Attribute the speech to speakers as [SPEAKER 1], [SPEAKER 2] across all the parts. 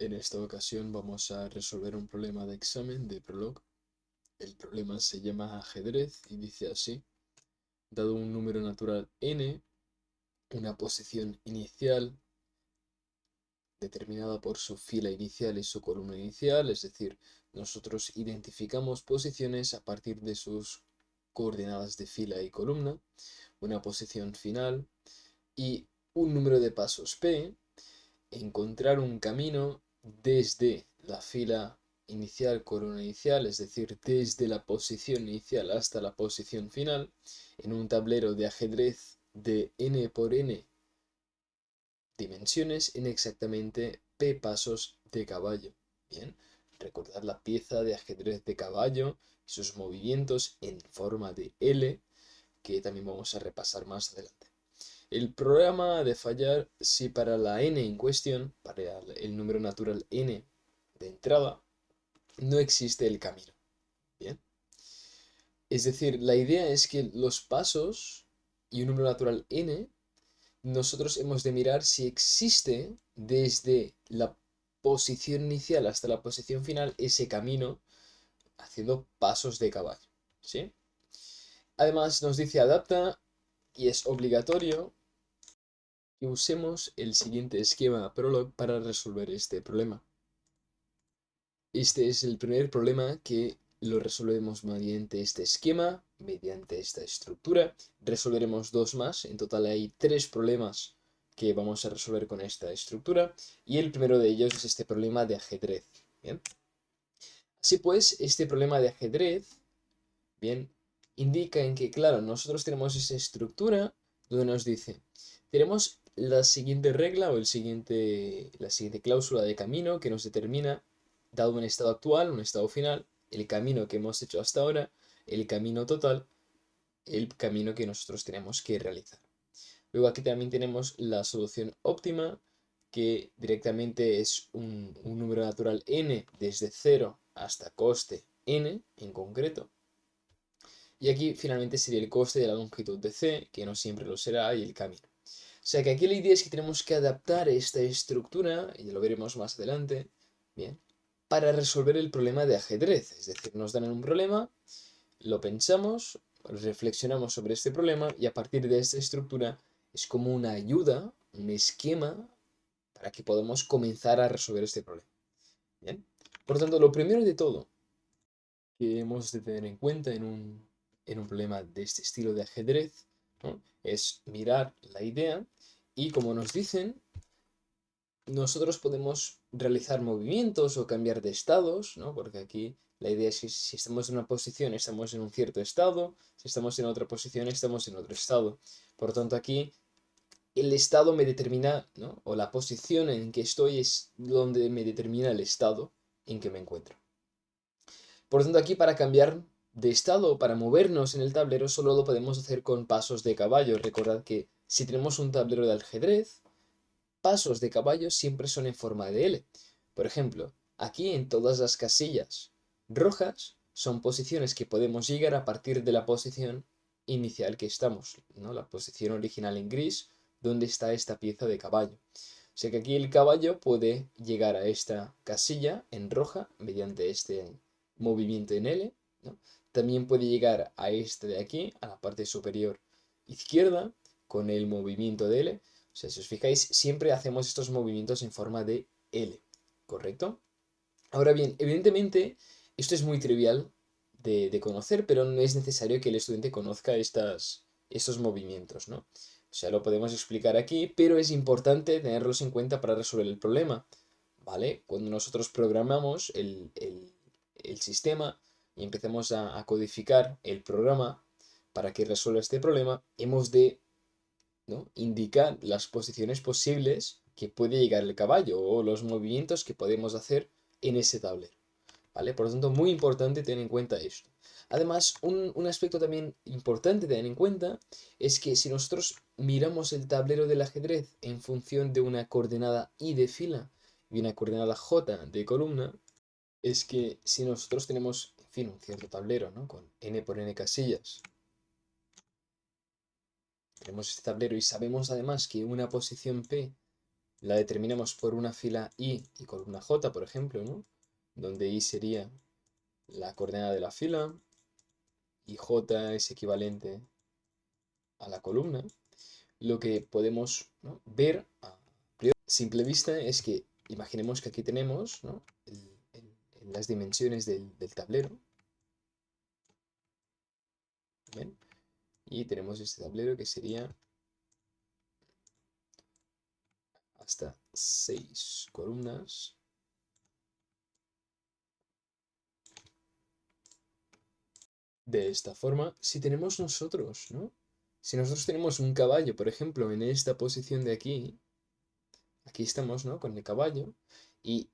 [SPEAKER 1] En esta ocasión vamos a resolver un problema de examen de Prolog. El problema se llama ajedrez y dice así: dado un número natural n, una posición inicial determinada por su fila inicial y su columna inicial, es decir, nosotros identificamos posiciones a partir de sus coordenadas de fila y columna, una posición final y un número de pasos p, encontrar un camino desde la fila inicial, columna inicial, es decir, desde la posición inicial hasta la posición final, en un tablero de ajedrez de n por n dimensiones en exactamente p pasos de caballo. Bien, recordad la pieza de ajedrez de caballo y sus movimientos en forma de L, que también vamos a repasar más adelante. El programa ha de fallar si para la n en cuestión, para el número natural n de entrada, no existe el camino. Bien. Es decir, la idea es que los pasos y un número natural n, nosotros hemos de mirar si existe desde la posición inicial hasta la posición final ese camino haciendo pasos de caballo. ¿Sí? Además nos dice adapta y es obligatorio que usemos el siguiente esquema Prolog para resolver este problema. Este es el primer problema que lo resolvemos mediante este esquema, mediante esta estructura. Resolveremos dos más, en total hay tres problemas que vamos a resolver con esta estructura, y el primero de ellos es este problema de ajedrez. Bien. Así pues, este problema de ajedrez, bien, indica en que, claro, nosotros tenemos esa estructura donde nos dice, tenemos la siguiente regla o la siguiente cláusula de camino que nos determina, dado un estado actual, un estado final, el camino que hemos hecho hasta ahora, el camino total, el camino que nosotros tenemos que realizar. Luego aquí también tenemos la solución óptima, que directamente es un número natural n desde 0 hasta coste n en concreto. Y aquí finalmente sería el coste de la longitud de c, que no siempre lo será, y el camino. O sea que aquí la idea es que tenemos que adaptar esta estructura, y lo veremos más adelante, bien, para resolver el problema de ajedrez. Es decir, nos dan un problema, lo pensamos, reflexionamos sobre este problema, y a partir de esta estructura es como una ayuda, un esquema, para que podamos comenzar a resolver este problema. Bien. Por lo tanto, lo primero de todo que hemos de tener en cuenta en un problema de este estilo de ajedrez, ¿no? Es mirar la idea y, como nos dicen, nosotros podemos realizar movimientos o cambiar de estados, ¿no? Porque aquí la idea es que si estamos en una posición estamos en un cierto estado, si estamos en otra posición estamos en otro estado. Por lo tanto, aquí el estado me determina, ¿no? O la posición en que estoy es donde me determina el estado en que me encuentro. Por lo tanto, aquí para cambiar de estado o para movernos en el tablero solo lo podemos hacer con pasos de caballo. Recordad que si tenemos un tablero de ajedrez, pasos de caballo siempre son en forma de L. Por ejemplo, aquí en todas las casillas rojas son posiciones que podemos llegar a partir de la posición inicial que estamos, ¿no? La posición original en gris, donde está esta pieza de caballo. O sea que aquí el caballo puede llegar a esta casilla en roja mediante este movimiento en L, ¿no? También puede llegar a este de aquí, a la parte superior izquierda, con el movimiento de L. O sea, si os fijáis, siempre hacemos estos movimientos en forma de L, ¿correcto? Ahora bien, evidentemente, esto es muy trivial de conocer, pero no es necesario que el estudiante conozca estos movimientos, ¿no? O sea, lo podemos explicar aquí, pero es importante tenerlos en cuenta para resolver el problema, ¿vale? Cuando nosotros programamos el sistema y empezamos a codificar el programa para que resuelva este problema, hemos de, ¿no? Indicar las posiciones posibles que puede llegar el caballo o los movimientos que podemos hacer en ese tablero, ¿vale? Por lo tanto, muy importante tener en cuenta esto. Además, un aspecto también importante tener en cuenta es que si nosotros miramos el tablero del ajedrez en función de una coordenada I de fila y una coordenada J de columna, es que si nosotros tenemos, en fin, un cierto tablero, ¿no? Con n por n casillas, tenemos este tablero y sabemos además que una posición P la determinamos por una fila I y columna J, por ejemplo, ¿no? Donde I sería la coordenada de la fila y J es equivalente a la columna, lo que podemos, ¿no?, ver a simple vista es que imaginemos que aquí tenemos, ¿no?, las dimensiones del tablero. ¿Ven? Y tenemos este tablero que sería hasta 6 columnas. De esta forma, si tenemos nosotros, ¿no? Si nosotros tenemos un caballo, por ejemplo, en esta posición de aquí estamos, ¿no?, con el caballo, y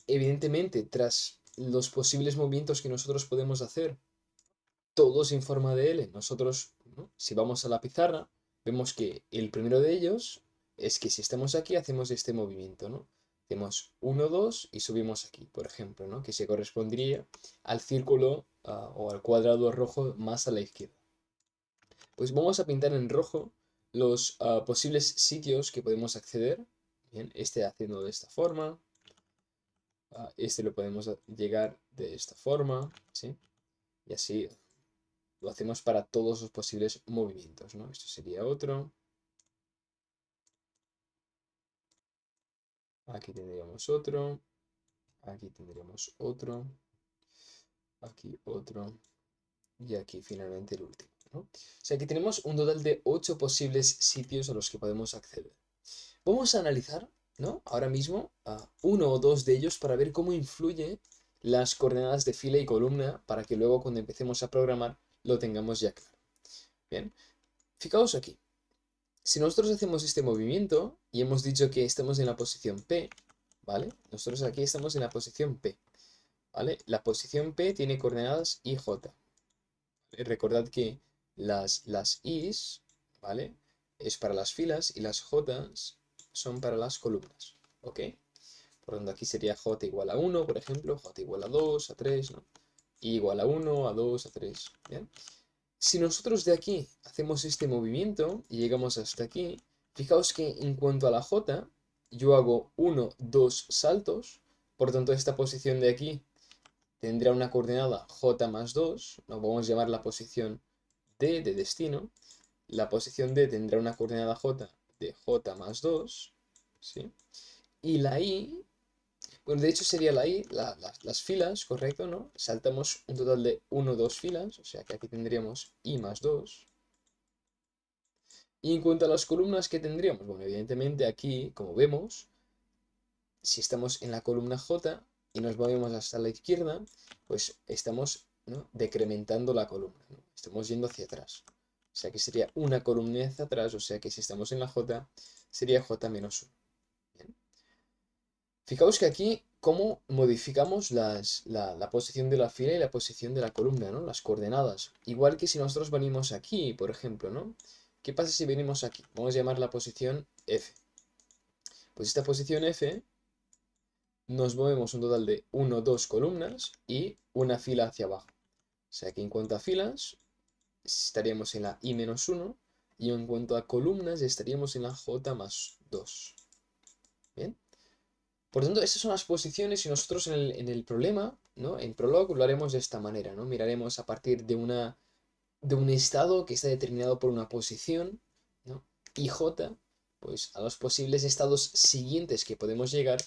[SPEAKER 1] evidentemente, tras los posibles movimientos que nosotros podemos hacer, todos en forma de L, nosotros, ¿no?, si vamos a la pizarra, vemos que el primero de ellos es que si estamos aquí, hacemos este movimiento, ¿no? Hacemos 1, 2 y subimos aquí, por ejemplo, ¿no?, que se correspondería al círculo o al cuadrado rojo más a la izquierda. Pues vamos a pintar en rojo los posibles sitios que podemos acceder. Bien, este haciendo de esta forma. Este lo podemos llegar de esta forma, ¿sí? Y así lo hacemos para todos los posibles movimientos, ¿no? Esto sería otro. Aquí tendríamos otro. Aquí tendríamos otro. Aquí otro. Y aquí finalmente el último, ¿no? O sea que tenemos un total de 8 posibles sitios a los que podemos acceder. Vamos a analizar, ¿no?, ahora mismo uno o dos de ellos para ver cómo influye las coordenadas de fila y columna para que luego cuando empecemos a programar lo tengamos ya claro. Bien, fijaos aquí. Si nosotros hacemos este movimiento y hemos dicho que estamos en la posición P, ¿vale? Nosotros aquí estamos en la posición P, ¿vale? La posición P tiene coordenadas I, J. Recordad que las I's, ¿vale?, es para las filas y las J's son para las columnas, ¿ok? Por lo tanto, aquí sería J igual a 1, por ejemplo, J igual a 2, a 3, ¿no? I igual a 1, a 2, a 3, ¿bien? Si nosotros de aquí hacemos este movimiento y llegamos hasta aquí, fijaos que en cuanto a la J, yo hago 1, 2 saltos, por tanto esta posición de aquí tendrá una coordenada J más 2, lo vamos a llamar la posición D de destino. La posición D tendrá una coordenada J de J más 2, ¿sí? Y la I, bueno, de hecho sería la I, las filas, correcto, ¿no? Saltamos un total de 1, 2 filas, o sea que aquí tendríamos I más 2. Y en cuanto a las columnas que tendríamos, bueno, evidentemente aquí, como vemos, si estamos en la columna J y nos movemos hasta la izquierda, pues estamos, ¿no?, decrementando la columna, ¿no? Estamos yendo hacia atrás. O sea que sería una columna hacia atrás, o sea que si estamos en la J, sería J menos 1. Bien. Fijaos que aquí, cómo modificamos la posición de la fila y la posición de la columna, ¿no?, las coordenadas. Igual que si nosotros venimos aquí, por ejemplo, ¿no? ¿Qué pasa si venimos aquí? Vamos a llamar la posición F. Pues esta posición F nos movemos un total de 1, 2 columnas y una fila hacia abajo. O sea que en cuanto a filas, estaríamos en la I menos 1 y en cuanto a columnas estaríamos en la J más 2. ¿Bien? Por tanto, estas son las posiciones y nosotros en el problema, ¿no?, en Prolog lo haremos de esta manera, ¿no? Miraremos a partir de un estado que está determinado por una posición, ¿no?, y J, pues a los posibles estados siguientes que podemos llegar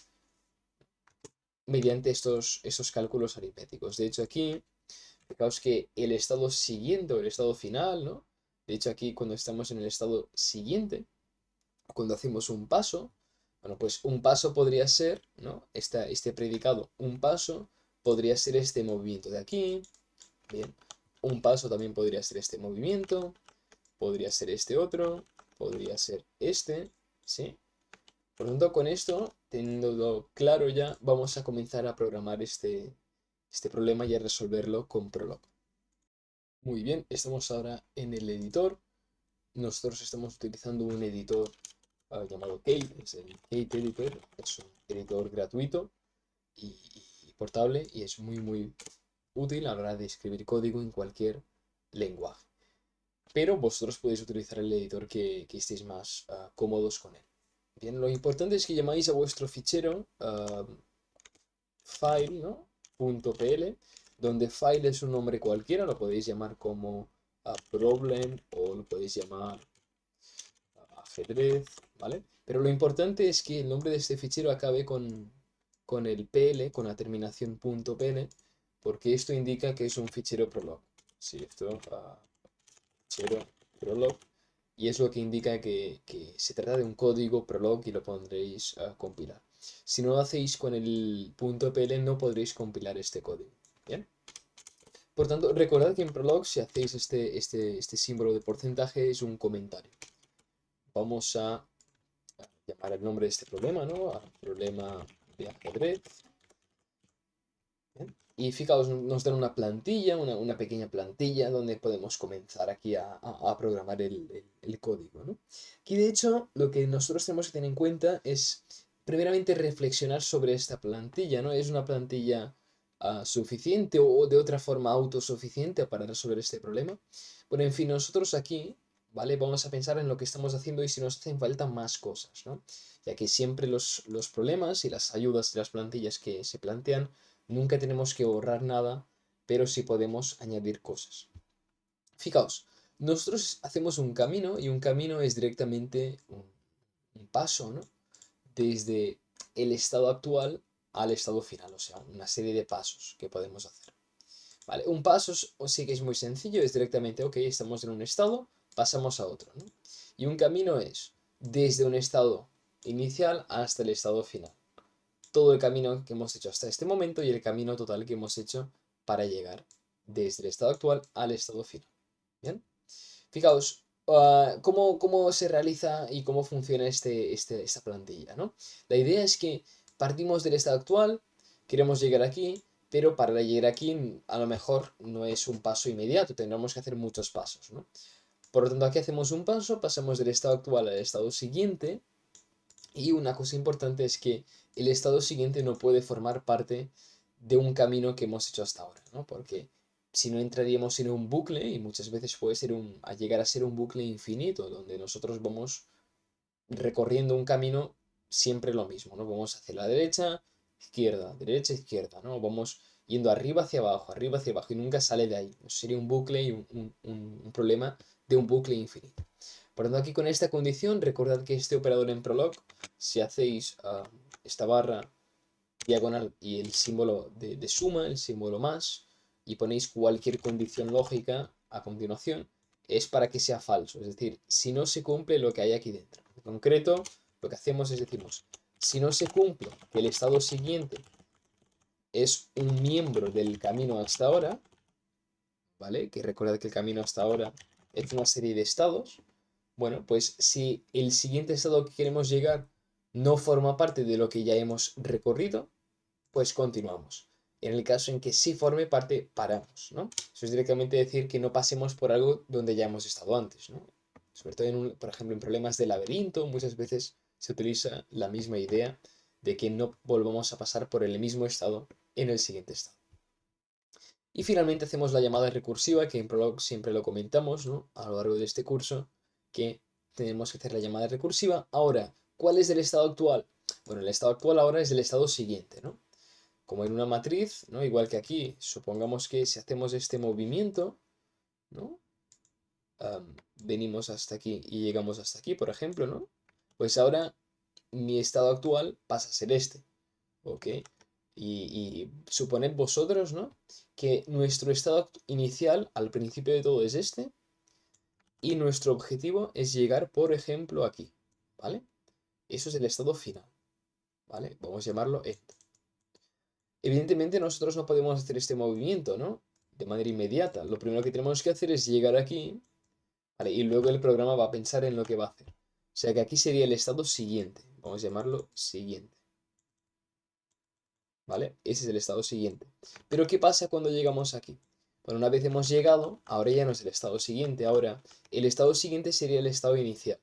[SPEAKER 1] mediante estos cálculos aritméticos. De hecho, aquí, fijaos que el estado siguiente o el estado final, ¿no? De hecho, aquí cuando estamos en el estado siguiente, cuando hacemos un paso, bueno, pues un paso podría ser, ¿no?, este predicado, un paso, podría ser este movimiento de aquí, bien, un paso también podría ser este movimiento, podría ser este otro, podría ser este, ¿sí? Por lo tanto, con esto, teniéndolo claro ya, vamos a comenzar a programar este problema y a resolverlo con Prolog. Muy bien, estamos ahora en el editor. Nosotros estamos utilizando un editor llamado Kate, es el Kate Editor, es un editor gratuito y portable y es muy útil a la hora de escribir código en cualquier lenguaje. Pero vosotros podéis utilizar el editor que estéis más cómodos con él. Bien, lo importante es que llamáis a vuestro fichero file, ¿no? .pl, donde file es un nombre cualquiera, lo podéis llamar como problem o lo podéis llamar ajedrez, ¿vale? Pero lo importante es que el nombre de este fichero acabe con el pl, con la terminación .pl, porque esto indica que es un fichero prolog. Sí, esto, fichero prolog, y es lo que indica que se trata de un código prolog y lo pondréis a compilar. Si no lo hacéis con el .pl no podréis compilar este código. ¿Bien? Por tanto, recordad que en prolog si hacéis este símbolo de porcentaje es un comentario. Vamos a llamar el nombre de este problema, ¿no? Problema de ajedrez. ¿Bien? Y fijaos, nos dan una plantilla, una pequeña plantilla donde podemos comenzar aquí a programar el código, ¿no? Aquí de hecho lo que nosotros tenemos que tener en cuenta es primeramente reflexionar sobre esta plantilla, ¿no? ¿Es una plantilla suficiente o de otra forma autosuficiente para resolver este problema? Bueno, en fin, nosotros aquí, ¿vale? Vamos a pensar en lo que estamos haciendo y si nos hacen falta más cosas, ¿no? Ya que siempre los problemas y las ayudas de las plantillas que se plantean nunca tenemos que borrar nada, pero sí podemos añadir cosas. Fijaos, nosotros hacemos un camino y un camino es directamente un paso, ¿no? Desde el estado actual al estado final, o sea, una serie de pasos que podemos hacer. ¿Vale? Un paso sí que es muy sencillo, es directamente, ok, estamos en un estado, pasamos a otro, ¿no? Y un camino es desde un estado inicial hasta el estado final. Todo el camino que hemos hecho hasta este momento y el camino total que hemos hecho para llegar desde el estado actual al estado final. ¿Bien? Fijaos, cómo se realiza y cómo funciona esta plantilla, ¿no? La idea es que partimos del estado actual, queremos llegar aquí, pero para llegar aquí a lo mejor no es un paso inmediato, tendremos que hacer muchos pasos, ¿no? Por lo tanto, aquí hacemos un paso, pasamos del estado actual al estado siguiente, y una cosa importante es que el estado siguiente no puede formar parte de un camino que hemos hecho hasta ahora, ¿no? Porque si no entraríamos en un bucle y muchas veces puede ser a llegar a ser un bucle infinito donde nosotros vamos recorriendo un camino siempre lo mismo, ¿no? Vamos hacia la derecha, izquierda, ¿no? Vamos yendo arriba hacia abajo y nunca sale de ahí. Sería un bucle y un problema de un bucle infinito. Por lo tanto, aquí con esta condición, recordad que este operador en Prolog, si hacéis esta barra diagonal y el símbolo de suma, el símbolo más, y ponéis cualquier condición lógica a continuación, es para que sea falso. Es decir, si no se cumple lo que hay aquí dentro. En concreto, lo que hacemos es decimos, si no se cumple que el estado siguiente es un miembro del camino hasta ahora, ¿vale? Que recordad que el camino hasta ahora es una serie de estados. Bueno, pues si el siguiente estado que queremos llegar no forma parte de lo que ya hemos recorrido, pues continuamos. En el caso en que sí forme parte, paramos, ¿no? Eso es directamente decir que no pasemos por algo donde ya hemos estado antes, ¿no? Sobre todo, por ejemplo, en problemas de laberinto, muchas veces se utiliza la misma idea de que no volvamos a pasar por el mismo estado en el siguiente estado. Y finalmente hacemos la llamada recursiva, que en Prolog siempre lo comentamos, ¿no? A lo largo de este curso, que tenemos que hacer la llamada recursiva. Ahora, ¿cuál es el estado actual? Bueno, el estado actual ahora es el estado siguiente, ¿no? Como en una matriz, ¿no? Igual que aquí, supongamos que si hacemos este movimiento, ¿no? Venimos hasta aquí y llegamos hasta aquí, por ejemplo, ¿no? Pues ahora mi estado actual pasa a ser este, ¿ok? Y suponed vosotros, ¿no? Que nuestro estado inicial al principio de todo es este y nuestro objetivo es llegar, por ejemplo, aquí, ¿vale? Eso es el estado final, ¿vale? Vamos a llamarlo end. Evidentemente nosotros no podemos hacer este movimiento, ¿no? De manera inmediata. Lo primero que tenemos que hacer es llegar aquí, ¿vale? Y luego el programa va a pensar en lo que va a hacer. O sea que aquí sería el estado siguiente. Vamos a llamarlo siguiente. ¿Vale? Ese es el estado siguiente. Pero ¿qué pasa cuando llegamos aquí? Bueno, una vez hemos llegado, ahora ya no es el estado siguiente, ahora el estado siguiente sería el estado inicial.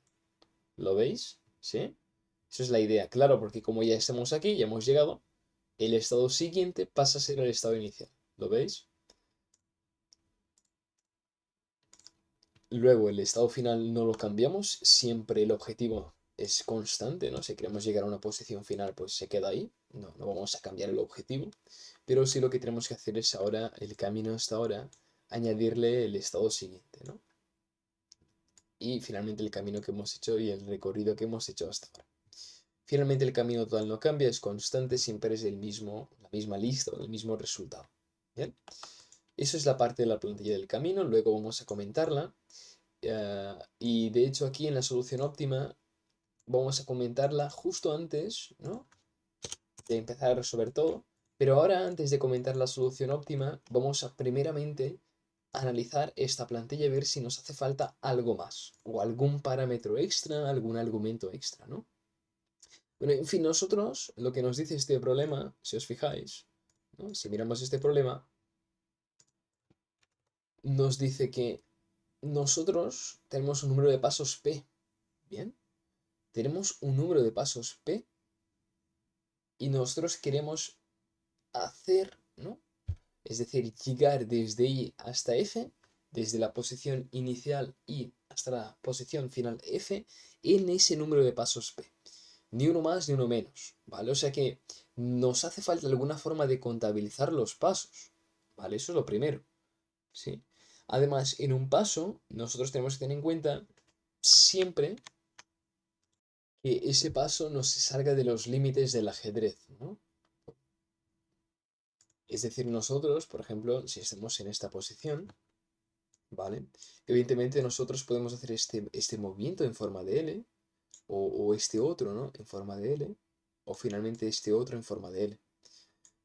[SPEAKER 1] ¿Lo veis? ¿Sí? Eso es la idea, claro, porque como ya estamos aquí, ya hemos llegado, el estado siguiente pasa a ser el estado inicial. ¿Lo veis? Luego el estado final no lo cambiamos, siempre el objetivo es constante, ¿no? Si queremos llegar a una posición final, pues se queda ahí, no vamos a cambiar el objetivo, pero sí lo que tenemos que hacer es ahora, el camino hasta ahora, añadirle el estado siguiente, ¿no? Y finalmente el camino que hemos hecho y el recorrido que hemos hecho hasta ahora. Finalmente el camino total no cambia, es constante, siempre es el mismo, la misma lista o el mismo resultado. ¿Bien? Eso es la parte de la plantilla del camino, luego vamos a comentarla. Y de hecho aquí en la solución óptima vamos a comentarla justo antes, ¿no? De empezar a resolver todo. Pero ahora, antes de comentar la solución óptima, vamos a primeramente analizar esta plantilla y ver si nos hace falta algo más o algún parámetro extra, algún argumento extra, ¿no? Bueno, en fin, nosotros lo que nos dice este problema, si os fijáis, ¿no? Si miramos este problema, nos dice que nosotros tenemos un número de pasos P, ¿bien? Tenemos un número de pasos P y nosotros queremos hacer, ¿no? Es decir, llegar desde I hasta F, desde la posición inicial I hasta la posición final F, en ese número de pasos P. Ni uno más ni uno menos, ¿vale? O sea que nos hace falta alguna forma de contabilizar los pasos, ¿vale? Eso es lo primero, ¿sí? Además, en un paso, nosotros tenemos que tener en cuenta siempre que ese paso no se salga de los límites del ajedrez, ¿no? Es decir, nosotros, por ejemplo, si estamos en esta posición, ¿vale? Evidentemente nosotros podemos hacer este movimiento en forma de L, o este otro, ¿no? En forma de L, o finalmente este otro en forma de L,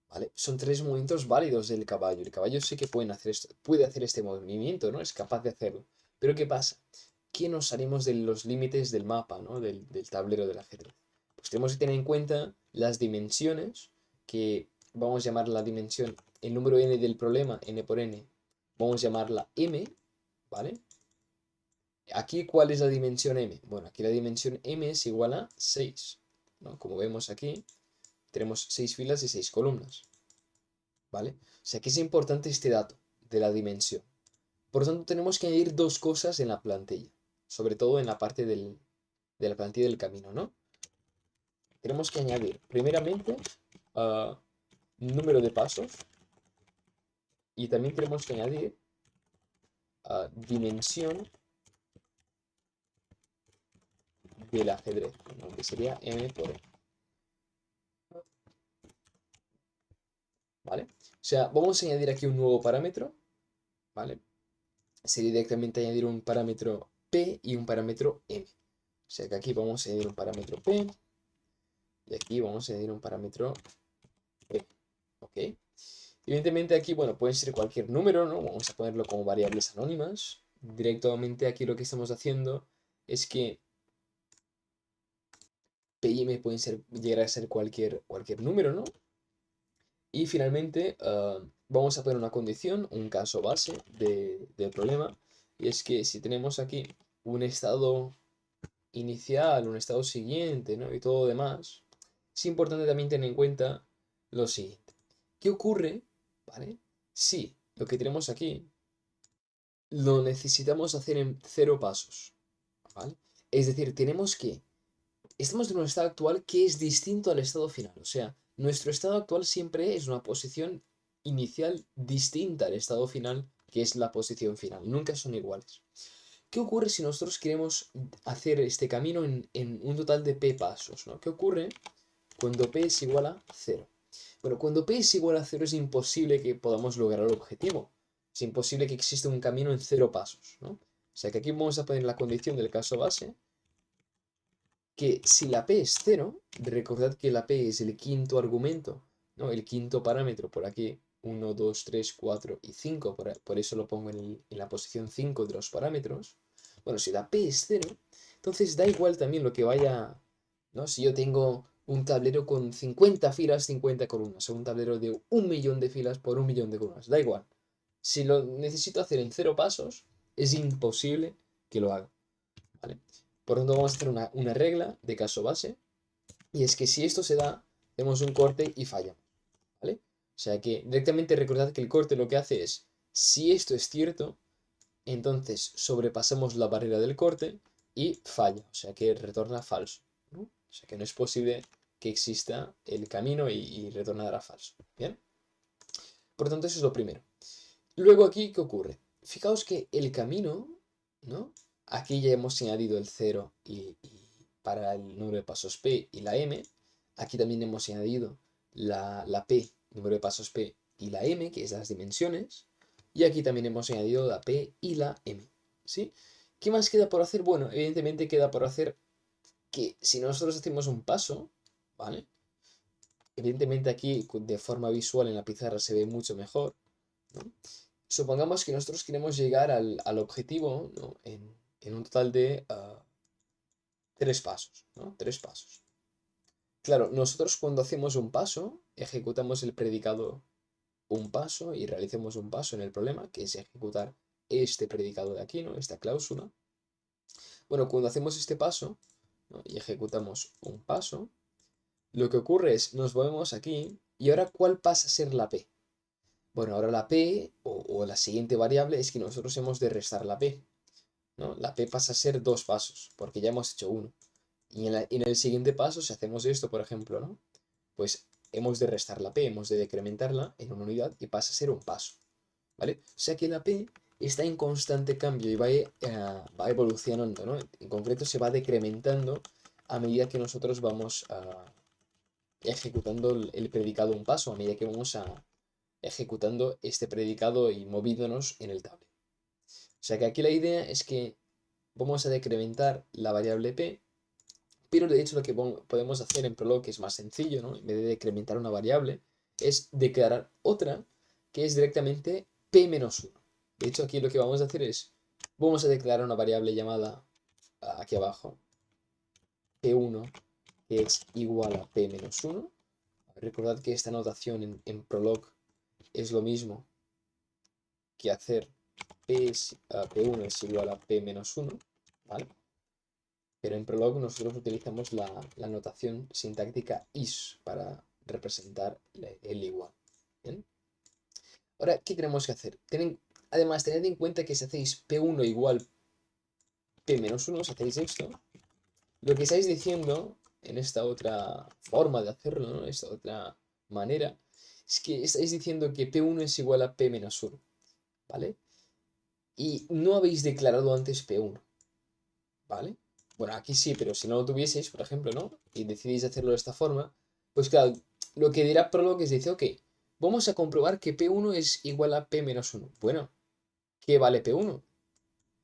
[SPEAKER 1] ¿vale? Son tres movimientos válidos del caballo. El caballo sí que puede hacer este movimiento, ¿no? Es capaz de hacerlo. Pero ¿qué pasa? Que nos salimos de los límites del mapa, ¿no? Del tablero del ajedrez. Pues tenemos que tener en cuenta las dimensiones, que vamos a llamar la dimensión, el número n del problema, n por n, vamos a llamarla m, ¿vale? Aquí, ¿cuál es la dimensión m? Bueno, aquí la dimensión m es igual a 6, ¿no? Como vemos aquí, tenemos 6 filas y 6 columnas, ¿vale? O sea que es importante este dato de la dimensión. Por lo tanto, tenemos que añadir dos cosas en la plantilla, sobre todo en la parte de la plantilla del camino, ¿no? Tenemos que añadir, primeramente, número de pasos y también tenemos que añadir dimensión del ajedrez, ¿no? Que sería m por n, ¿vale? O sea, vamos a añadir aquí un nuevo parámetro, ¿vale? Sería directamente añadir un parámetro p y un parámetro m. O sea que aquí vamos a añadir un parámetro p y aquí vamos a añadir un parámetro m, ¿ok? Evidentemente aquí, bueno, puede ser cualquier número, ¿no? Vamos a ponerlo como variables anónimas. Directamente aquí lo que estamos haciendo es que P y M pueden llegar a ser cualquier número, ¿no? Y finalmente vamos a poner una condición, un caso base del problema, y es que si tenemos aquí un estado inicial, un estado siguiente, ¿no? Y todo lo demás, es importante también tener en cuenta lo siguiente. ¿Qué ocurre, ¿vale? Si lo que tenemos aquí lo necesitamos hacer en 0 pasos, ¿vale? Es decir, estamos en un estado actual que es distinto al estado final. O sea, nuestro estado actual siempre es una posición inicial distinta al estado final, que es la posición final. Nunca son iguales. ¿Qué ocurre si nosotros queremos hacer este camino en un total de p pasos, ¿no? ¿Qué ocurre cuando p es igual a 0? Bueno, cuando p es igual a 0 es imposible que podamos lograr el objetivo. Es imposible que exista un camino en 0 pasos, ¿no? O sea que aquí vamos a poner la condición del caso base, que si la p es 0, recordad que la p es el quinto argumento, ¿no? El quinto parámetro, por aquí 1, 2, 3, 4 y 5, por eso lo pongo en la posición 5 de los parámetros. Bueno, si la p es 0, entonces da igual también lo que vaya, ¿no? Si yo tengo un tablero con 50 filas, 50 columnas, o un tablero de 1.000.000 de filas por 1.000.000 de columnas, da igual. Si lo necesito hacer en 0 pasos, es imposible que lo haga, ¿vale? Por lo tanto, vamos a hacer una regla de caso base, y es que si esto se da, tenemos un corte y falla, ¿vale? O sea que directamente recordad que el corte lo que hace es, si esto es cierto, entonces sobrepasamos la barrera del corte y falla, o sea que retorna falso. O sea que no es posible que exista el camino y retornará falso. ¿Bien? Por lo tanto, eso es lo primero. Luego aquí, ¿qué ocurre? Fijaos que el camino, ¿no? Aquí ya hemos añadido el 0 para el número de pasos P y la M. Aquí también hemos añadido la P, número de pasos P y la M, que es las dimensiones. Y aquí también hemos añadido la P y la M. ¿Sí? ¿Qué más queda por hacer? Bueno, evidentemente queda por hacer que si nosotros hacemos un paso, ¿vale? Evidentemente aquí de forma visual en la pizarra se ve mucho mejor, ¿no? Supongamos que nosotros queremos llegar al objetivo, ¿no? en un total de 3 pasos, ¿no? 3 pasos. Claro, nosotros cuando hacemos un paso, ejecutamos el predicado un paso y realicemos un paso en el problema, que es ejecutar este predicado de aquí, ¿no? Esta cláusula. Bueno, cuando hacemos este paso, ¿no? y ejecutamos un paso, lo que ocurre es, nos movemos aquí, y ahora, ¿cuál pasa a ser la P? Bueno, ahora la P, o la siguiente variable, es que nosotros hemos de restar la P, ¿no? La P pasa a ser 2 pasos, porque ya hemos hecho uno. Y en el siguiente paso, si hacemos esto, por ejemplo, ¿no? Pues hemos de restar la P, hemos de decrementarla en una unidad y pasa a ser un paso, ¿vale? O sea que la P está en constante cambio y va evolucionando, ¿no? En concreto se va decrementando a medida que nosotros vamos ejecutando el predicado un paso, a medida que vamos ejecutando este predicado y moviéndonos en el tablero. O sea que aquí la idea es que vamos a decrementar la variable p, pero de hecho lo que podemos hacer en Prolog, que es más sencillo, ¿no? En vez de decrementar una variable, es declarar otra que es directamente p-1. De hecho aquí lo que vamos a hacer es, vamos a declarar una variable llamada, aquí abajo, p1, que es igual a p-1. Recordad que esta notación en Prolog es lo mismo que hacer P1 es igual a P-1, ¿vale? Pero en Prolog nosotros utilizamos la notación sintáctica is para representar el igual. ¿Bien? Ahora, ¿qué tenemos que hacer? Además, tened en cuenta que si hacéis P1 igual P-1, si hacéis esto, lo que estáis diciendo en esta otra forma de hacerlo, ¿no? Esta otra manera, es que estáis diciendo que P1 es igual a P-1, ¿vale? Y no habéis declarado antes P1, ¿vale? Bueno, aquí sí, pero si no lo tuvieseis, por ejemplo, ¿no? Y decidís hacerlo de esta forma, pues claro, lo que dirá Prolog es dice, ok, vamos a comprobar que P1 es igual a P-1. Bueno, ¿qué vale P1?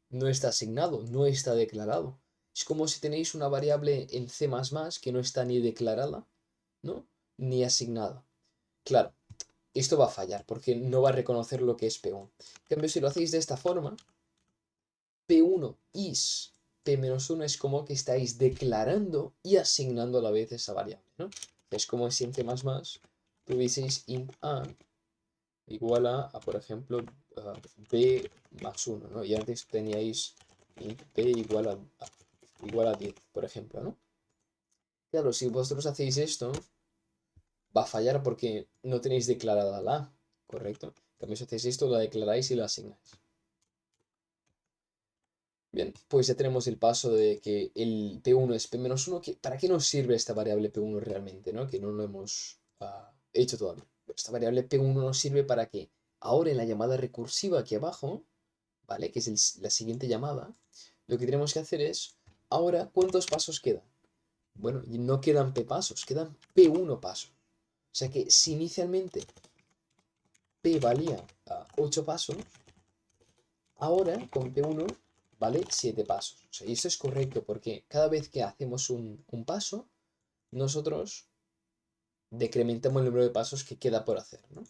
[SPEAKER 1] No está asignado, no está declarado. Es como si tenéis una variable en C++ que no está ni declarada, ¿no? Ni asignada. Claro, esto va a fallar porque no va a reconocer lo que es P1. En cambio, si lo hacéis de esta forma, P1 is P-1 es como que estáis declarando y asignando a la vez esa variable, ¿no? Es como si en C++ tuvieseis int a igual por ejemplo, b más 1, ¿no? Y antes teníais int b igual a 10, por ejemplo, ¿no? Claro, si vosotros hacéis esto, va a fallar porque no tenéis declarada la a, ¿correcto? En cambio, si hacéis esto, la declaráis y la asignáis. Bien, pues ya tenemos el paso de que el P1 es P-1. ¿Para qué nos sirve esta variable P1 realmente, ¿no? Que no lo hemos hecho todavía. Esta variable P1 nos sirve para que ahora en la llamada recursiva aquí abajo, ¿vale? Que es la siguiente llamada, lo que tenemos que hacer es, ahora, ¿cuántos pasos quedan? Bueno, no quedan P pasos, quedan P1 pasos. O sea que si inicialmente P valía 8 pasos, ahora con P1 vale 7 pasos. O sea, y esto es correcto porque cada vez que hacemos un paso, nosotros decrementamos el número de pasos que queda por hacer, ¿no?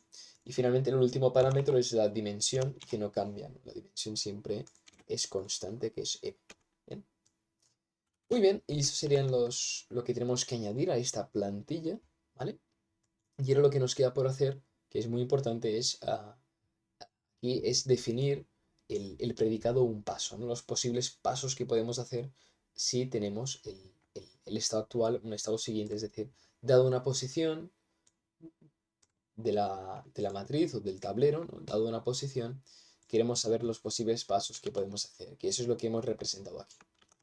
[SPEAKER 1] Y finalmente el último parámetro es la dimensión, que no cambia, ¿no? La dimensión siempre es constante, que es e. ¿Bien? Muy bien, y eso serían lo que tenemos que añadir a esta plantilla, ¿vale? Y ahora lo que nos queda por hacer, que es muy importante, es definir el predicado un paso, ¿no? Los posibles pasos que podemos hacer si tenemos el estado actual, un estado siguiente, es decir, dado una posición de la matriz o del tablero, ¿no? Dado una posición, queremos saber los posibles pasos que podemos hacer, que eso es lo que hemos representado aquí.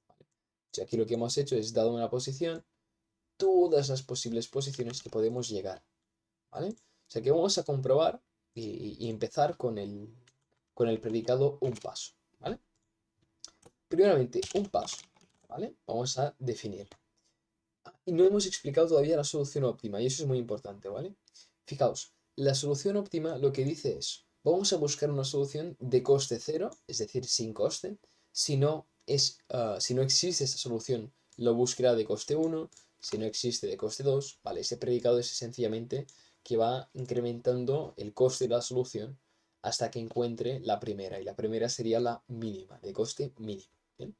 [SPEAKER 1] ¿Vale? O sea, aquí lo que hemos hecho es dado una posición, todas las posibles posiciones que podemos llegar, ¿vale? O sea que vamos a comprobar y empezar con el predicado un paso, ¿vale? Primeramente, un paso, ¿vale? Vamos a definir. Y no hemos explicado todavía la solución óptima, y eso es muy importante, ¿vale? Fijaos, la solución óptima lo que dice es, vamos a buscar una solución de coste cero, es decir, sin coste. Si no existe esa solución, lo buscará de coste 1, si no existe de coste 2, ¿vale? Ese predicado es sencillamente que va incrementando el coste de la solución hasta que encuentre la primera, y la primera sería la mínima, de coste mínimo, ¿bien?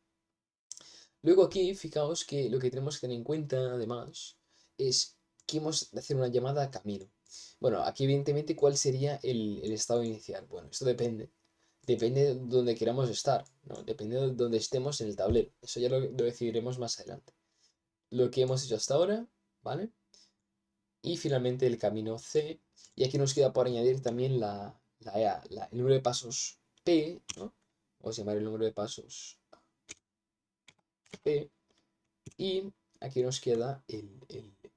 [SPEAKER 1] Luego aquí, fijaos que lo que tenemos que tener en cuenta, además, es que hemos de hacer una llamada a camino. Bueno, aquí evidentemente, ¿cuál sería el estado inicial? Bueno, esto depende. Depende de donde queramos estar, ¿no? Depende de donde estemos en el tablero. Eso ya lo decidiremos más adelante. Lo que hemos hecho hasta ahora, ¿vale? Y finalmente el camino C. Y aquí nos queda por añadir también el número de pasos P, ¿no? Vamos a llamar el número de pasos P. Y aquí nos queda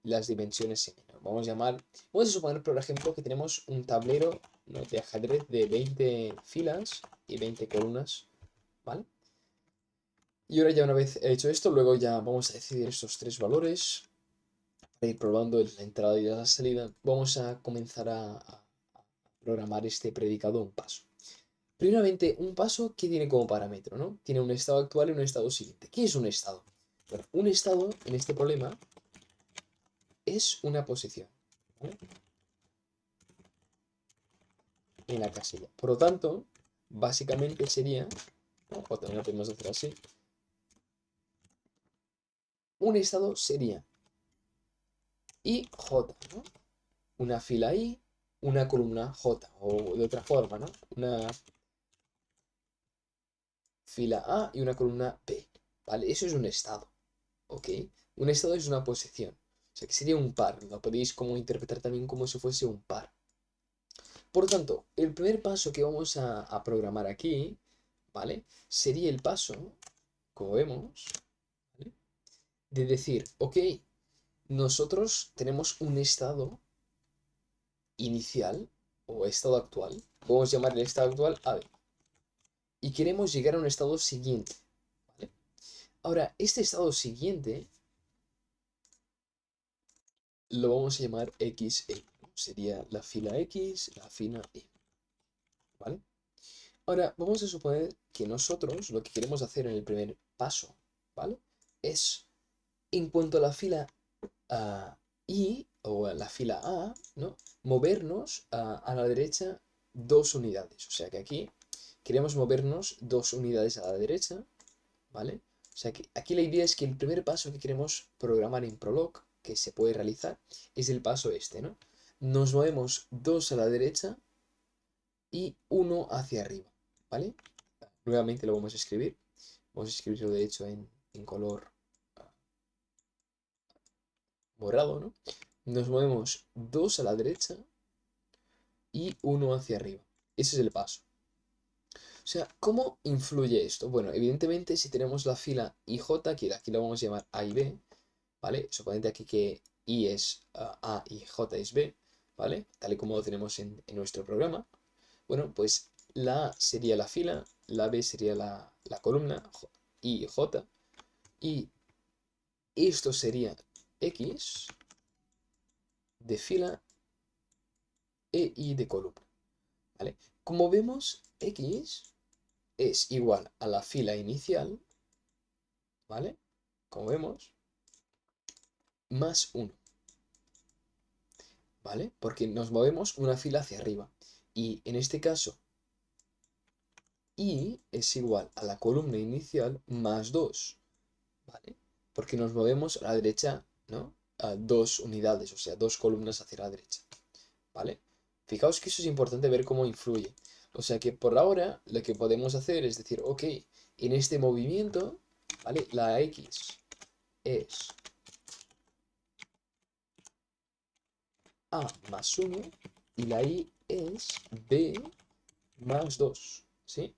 [SPEAKER 1] las dimensiones M, ¿no? Vamos a suponer, por ejemplo, que tenemos un tablero, ¿no?, de ajedrez de 20 filas y 20 columnas, ¿vale? Y ahora ya una vez hecho esto, luego ya vamos a decidir estos tres valores para ir probando la entrada y la salida. Vamos a comenzar a programar este predicado un paso. Primeramente, un paso que tiene como parámetro, ¿no? Tiene un estado actual y un estado siguiente. ¿Qué es un estado? Bueno, un estado en este problema es una posición, ¿vale?, en la casilla. Por lo tanto, básicamente sería, ¿no?, o también lo podemos hacer así, un estado sería IJ, ¿no? Una fila I, una columna J, o de otra forma, ¿no? Una fila A y una columna B, ¿vale? Eso es un estado, ¿ok? Un estado es una posición, o sea que sería un par, lo podéis como interpretar también como si fuese un par. Por tanto, el primer paso que vamos a programar aquí, ¿vale?, sería el paso, como vemos, ¿vale?, de decir, ok, nosotros tenemos un estado inicial o estado actual, podemos llamar el estado actual AB, y queremos llegar a un estado siguiente, ¿vale? Ahora, este estado siguiente lo vamos a llamar XE, ¿no? Sería la fila X, la fila E, ¿vale? Ahora, vamos a suponer que nosotros lo que queremos hacer en el primer paso, ¿vale?, es, en cuanto a la fila I o a la fila A, ¿no?, movernos a la derecha 2 unidades. O sea que aquí queremos movernos 2 unidades a la derecha, ¿vale? O sea que aquí la idea es que el primer paso que queremos programar en Prolog, que se puede realizar, es el paso este, ¿no? Nos movemos 2 a la derecha y 1 hacia arriba, ¿vale? Nuevamente lo vamos a escribir. Vamos a escribirlo de hecho en color morado, ¿no? Nos movemos 2 a la derecha y 1 hacia arriba. Ese es el paso. O sea, ¿cómo influye esto? Bueno, evidentemente si tenemos la fila IJ, que aquí la vamos a llamar A y B, ¿vale? Suponete aquí que I es A y J es B, ¿vale? Tal y como lo tenemos en nuestro programa. Bueno, pues la A sería la fila, la B sería la columna, I y J, y esto sería X de fila e Y de columna, ¿vale? Como vemos, X es igual a la fila inicial, ¿vale?, como vemos, más 1, ¿vale? Porque nos movemos una fila hacia arriba. Y en este caso, Y es igual a la columna inicial más 2, ¿vale? Porque nos movemos a la derecha, ¿no?, a 2 unidades, o sea, 2 columnas hacia la derecha, ¿vale? Fijaos que eso es importante ver cómo influye. O sea que por ahora lo que podemos hacer es decir, ok, en este movimiento, ¿vale?, la X es A más 1 y la Y es B más 2, ¿sí?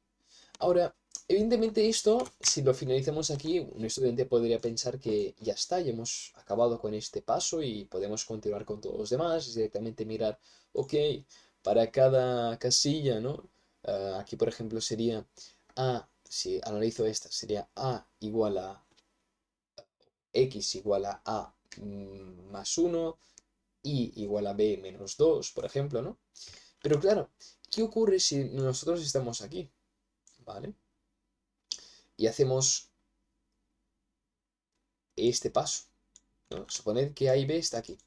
[SPEAKER 1] Ahora, Evidentemente esto, si lo finalizamos aquí, un estudiante podría pensar que ya está, ya hemos acabado con este paso y podemos continuar con todos los demás, es directamente mirar, ok, para cada casilla, ¿no? Aquí, por ejemplo, sería A, si analizo esta, sería A igual a X igual a más 1, Y igual a B menos 2, por ejemplo, ¿no? Pero claro, ¿qué ocurre si nosotros estamos aquí? ¿Vale? Y hacemos este paso, ¿no? Suponed que A y B está aquí.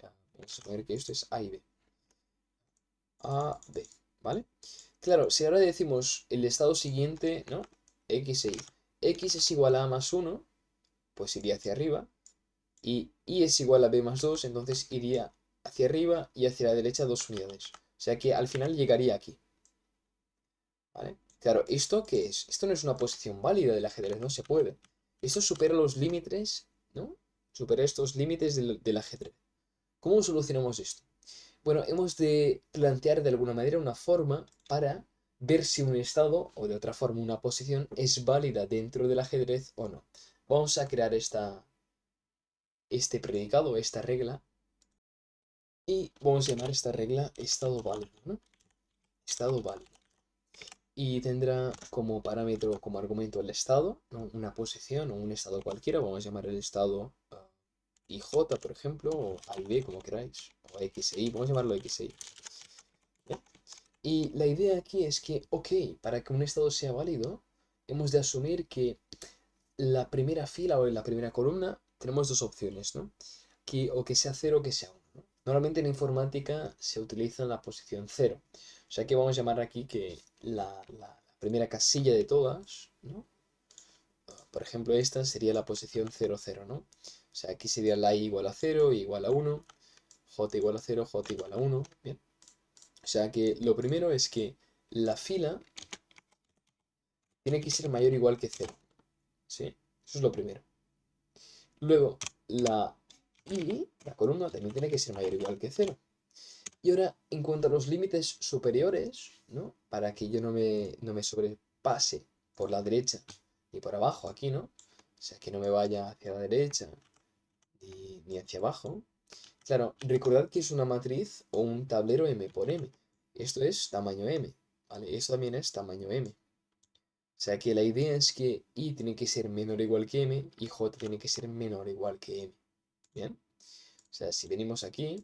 [SPEAKER 1] Vamos a suponer que esto es A y B. A, B, ¿vale? Claro, si ahora decimos el estado siguiente, ¿no? X e Y. X es igual a más 1, pues iría hacia arriba. Y Y es igual a B más 2, entonces iría hacia arriba y hacia la derecha 2 unidades. O sea que al final llegaría aquí, ¿vale? Claro, ¿esto qué es? Esto no es una posición válida del ajedrez, no se puede. Esto supera los límites, ¿no? Supera estos límites del ajedrez. ¿Cómo solucionamos esto? Bueno, hemos de plantear de alguna manera una forma para ver si un estado, o de otra forma una posición, es válida dentro del ajedrez o no. Vamos a crear este predicado, esta regla, y vamos a llamar esta regla estado válido, ¿no? Estado válido. Y tendrá como parámetro, como argumento el estado, ¿no? Una posición o un estado cualquiera, vamos a llamar el estado IJ, por ejemplo, o A y B, como queráis, o X e Y, vamos a llamarlo X e Y. ¿Bien? Y la idea aquí es que, ok, para que un estado sea válido, hemos de asumir que la primera fila o en la primera columna tenemos dos opciones, ¿no? O que sea 0 o que sea 1, ¿no? Normalmente en informática se utiliza la posición 0. O sea que vamos a llamar aquí que la primera casilla de todas, ¿no? Por ejemplo, esta sería la posición 0, 0, ¿no? O sea, aquí sería la I igual a 0, I igual a 1, J igual a 0, J igual a 1. Bien. O sea que lo primero es que la fila tiene que ser mayor o igual que 0. ¿Sí? Eso es lo primero. Luego, la I, la columna, también tiene que ser mayor o igual que 0. Y ahora, en cuanto a los límites superiores, ¿no? Para que yo no me sobrepase por la derecha ni por abajo aquí, ¿no? O sea, que no me vaya hacia la derecha ni hacia abajo. Claro, recordad que es una matriz o un tablero M por M. Esto es tamaño M, ¿vale? Esto también es tamaño M. O sea que la idea es que I tiene que ser menor o igual que M y J tiene que ser menor o igual que M. ¿Bien? O sea, si venimos aquí,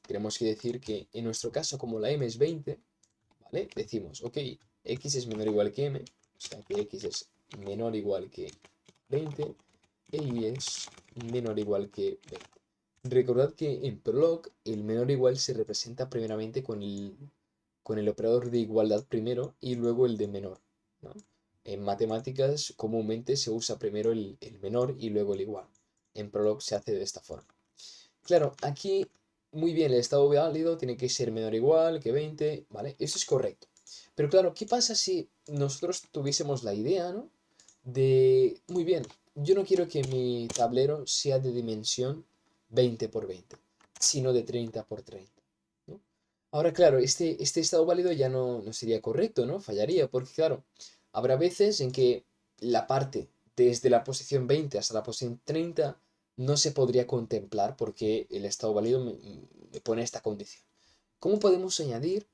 [SPEAKER 1] tenemos que decir que en nuestro caso, como la M es 20, ¿vale? Decimos, ok, X es menor o igual que M, o sea que X es menor o igual que 20 e Y es menor o igual que 20. Recordad que en Prolog el menor o igual se representa primeramente con el operador de igualdad primero y luego el de menor, ¿no? En matemáticas comúnmente se usa primero el menor y luego el igual. En Prolog se hace de esta forma. Claro, aquí muy bien, el estado válido tiene que ser menor o igual que 20, ¿vale? Eso es correcto. Pero claro, ¿qué pasa si nosotros tuviésemos la idea, ¿no? Muy bien, yo no quiero que mi tablero sea de dimensión 20 por 20, sino de 30 por 30, ¿no? Ahora, claro, este estado válido ya no sería correcto, ¿no? Fallaría, porque claro, habrá veces en que la parte desde la posición 20 hasta la posición 30 no se podría contemplar porque el estado válido me pone esta condición. ¿Cómo podemos añadir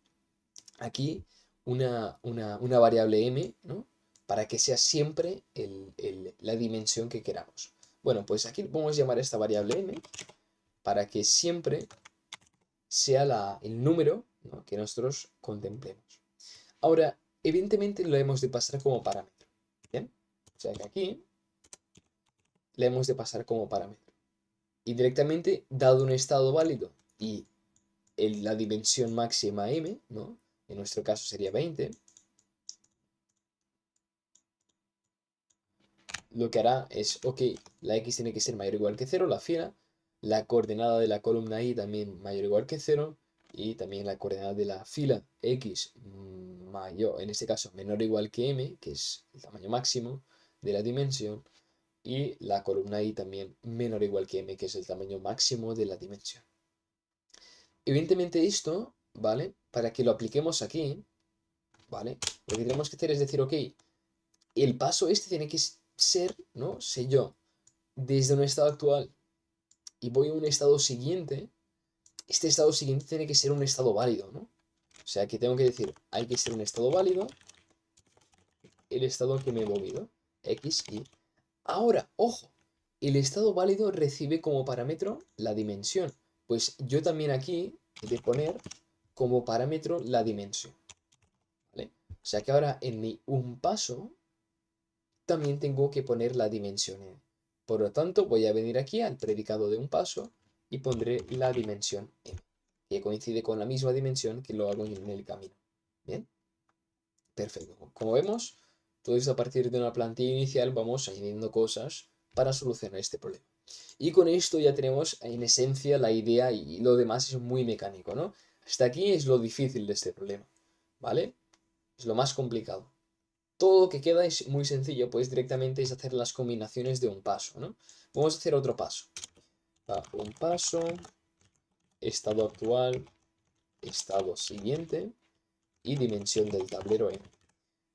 [SPEAKER 1] aquí una variable m, ¿no? Para que sea siempre la dimensión que queramos? Bueno, pues aquí podemos llamar a esta variable m para que siempre sea el número, ¿no?, que nosotros contemplemos. Ahora, evidentemente lo hemos de pasar como parámetro. ¿Bien? O sea que aquí le hemos de pasar como parámetro. Y directamente, dado un estado válido y la dimensión máxima m, ¿no? En nuestro caso sería 20, lo que hará es, ok, la x tiene que ser mayor o igual que 0, la fila, la coordenada de la columna y también mayor o igual que 0, y también la coordenada de la fila x mayor, en este caso menor o igual que m, que es el tamaño máximo de la dimensión, y la columna y también menor o igual que m, que es el tamaño máximo de la dimensión. Evidentemente esto, ¿vale? Para que lo apliquemos aquí, ¿vale? Lo que tenemos que hacer es decir, ok, el paso este tiene que ser, ¿no? Si yo desde un estado actual y voy a un estado siguiente, este estado siguiente tiene que ser un estado válido, ¿no? O sea que tengo que decir, hay que ser un estado válido el estado al que me he movido, X, Y. Ahora, ojo, el estado válido recibe como parámetro la dimensión. Pues yo también aquí he de poner como parámetro la dimensión, ¿vale? O sea que ahora en mi un paso también tengo que poner la dimensión n. Por lo tanto, voy a venir aquí al predicado de un paso y pondré la dimensión m, que coincide con la misma dimensión que lo hago en el camino. ¿Bien? Perfecto. Como vemos, todo esto a partir de una plantilla inicial vamos añadiendo cosas para solucionar este problema. Y con esto ya tenemos en esencia la idea y lo demás es muy mecánico, ¿no? Hasta aquí es lo difícil de este problema, ¿vale? Es lo más complicado. Todo lo que queda es muy sencillo, pues directamente es hacer las combinaciones de un paso, ¿no? Vamos a hacer otro paso. Un paso, estado actual, estado siguiente y dimensión del tablero n.